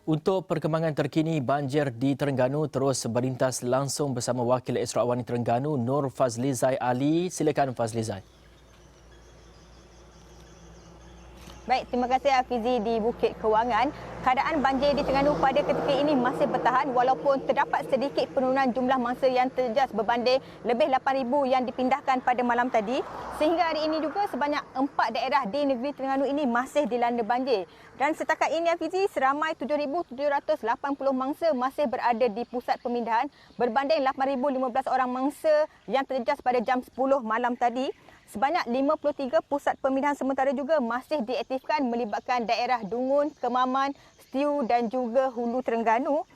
Untuk perkembangan terkini, banjir di Terengganu terus berlintas langsung bersama Wakil Esra Awani Terengganu, Nur Fazlizai Ali. Silakan Fazlizai. Baik, terima kasih Hafizi di Bukit Kewangan. Keadaan banjir di Terengganu pada ketika ini masih bertahan walaupun terdapat sedikit penurunan jumlah mangsa yang terjejas berbanding lebih 8,000 yang dipindahkan pada malam tadi. Sehingga hari ini juga sebanyak 4 daerah di negeri Terengganu ini masih dilanda banjir. Dan setakat ini Hafizi, seramai 7,780 mangsa masih berada di pusat pemindahan berbanding 8,015 orang mangsa yang terjejas pada jam 10 malam tadi. Sebanyak 53 pusat pemindahan sementara juga masih diaktifkan melibatkan daerah Dungun, Kemaman, Setiu dan juga Hulu Terengganu.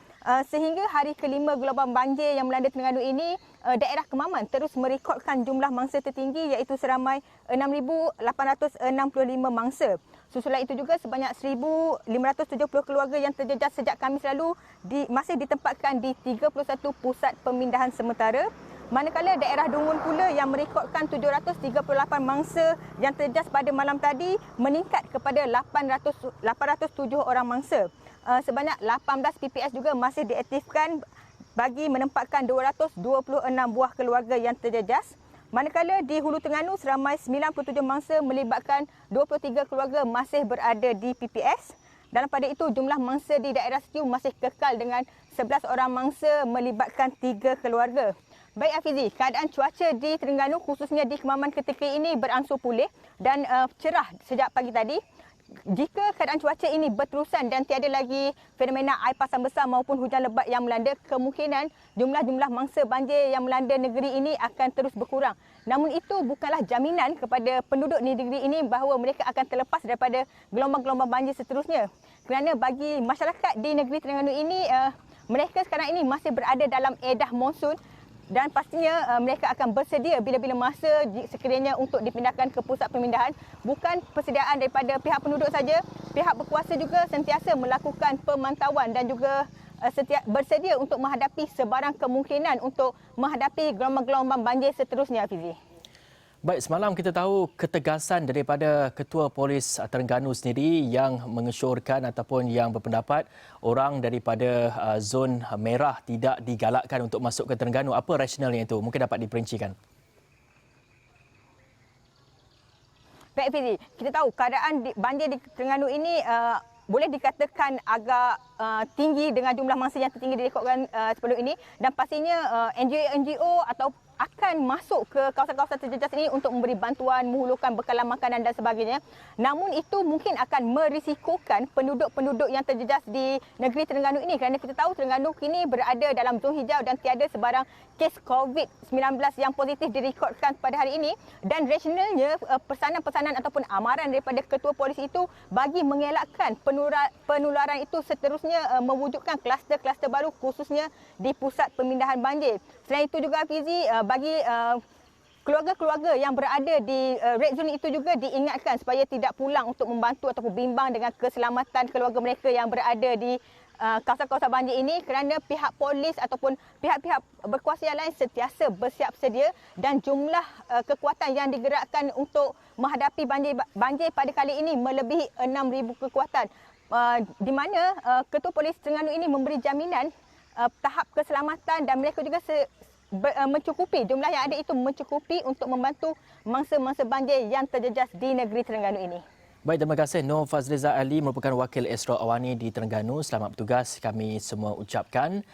Sehingga hari kelima gelombang banjir yang melanda Terengganu ini, daerah Kemaman terus merekodkan jumlah mangsa tertinggi iaitu seramai 6,865 mangsa. Susulan itu juga sebanyak 1,570 keluarga yang terjejas sejak Khamis lalu masih ditempatkan di 31 pusat pemindahan sementara. Manakala daerah Dungun pula yang merekodkan 738 mangsa yang terjejas pada malam tadi meningkat kepada 807 orang mangsa. Sebanyak 18 PPS juga masih diaktifkan bagi menempatkan 226 buah keluarga yang terjejas. Manakala di Hulu Terengganu seramai 97 mangsa melibatkan 23 keluarga masih berada di PPS. Dalam pada itu, jumlah mangsa di daerah Setiu masih kekal dengan 11 orang mangsa melibatkan 3 keluarga. Baik Hafizi, keadaan cuaca di Terengganu khususnya di Kemaman ketika ini berangsur pulih dan cerah sejak pagi tadi. Jika keadaan cuaca ini berterusan dan tiada lagi fenomena air pasang besar maupun hujan lebat yang melanda, kemungkinan jumlah mangsa banjir yang melanda negeri ini akan terus berkurang. Namun itu bukanlah jaminan kepada penduduk di negeri ini bahawa mereka akan terlepas daripada gelombang-gelombang banjir seterusnya. Kerana bagi masyarakat di negeri Terengganu ini, mereka sekarang ini masih berada dalam edah monsun. Dan pastinya mereka akan bersedia bila-bila masa sekiranya untuk dipindahkan ke pusat pemindahan. Bukan persediaan daripada pihak penduduk saja, pihak berkuasa juga sentiasa melakukan pemantauan dan juga bersedia untuk menghadapi sebarang kemungkinan untuk menghadapi gelombang-gelombang banjir seterusnya, Hafizi. Baik, semalam kita tahu ketegasan daripada Ketua Polis Terengganu sendiri yang mengesyorkan ataupun yang berpendapat orang daripada zon merah tidak digalakkan untuk masuk ke Terengganu. Apa rasionalnya itu? Mungkin dapat diperincikan. Baik Fizi, kita tahu keadaan banjir di Terengganu ini boleh dikatakan agak tinggi dengan jumlah mangsa yang tertinggi direkodkan sebelum ini, dan pastinya NGO atau akan masuk ke kawasan-kawasan terjejas ini untuk memberi bantuan, menghulurkan bekalan makanan dan sebagainya. Namun itu mungkin akan merisikokan penduduk-penduduk yang terjejas di negeri Terengganu ini, kerana kita tahu Terengganu kini berada dalam zon hijau dan tiada sebarang kes COVID-19 yang positif direkodkan pada hari ini. Dan rasionalnya pesanan-pesanan ataupun amaran daripada Ketua Polis itu bagi mengelakkan penularan itu seterusnya mewujudkan kluster-kluster baru khususnya di pusat pemindahan banjir. Selain itu juga Fizi, bagi keluarga-keluarga yang berada di red zone itu juga diingatkan supaya tidak pulang untuk membantu ataupun bimbang dengan keselamatan keluarga mereka yang berada di kawasan-kawasan banjir ini, kerana pihak polis ataupun pihak-pihak berkuasa yang lain sentiasa bersiap sedia dan jumlah kekuatan yang digerakkan untuk menghadapi banjir pada kali ini melebihi 6,000 kekuatan, di mana Ketua Polis Terengganu ini memberi jaminan tahap keselamatan dan mereka juga mencukupi, jumlah yang ada itu mencukupi untuk membantu mangsa-mangsa banjir yang terjejas di negeri Terengganu ini. Baik, terima kasih. Nur Fazlizai Ali merupakan Wakil Esra Awani di Terengganu. Selamat bertugas kami semua ucapkan.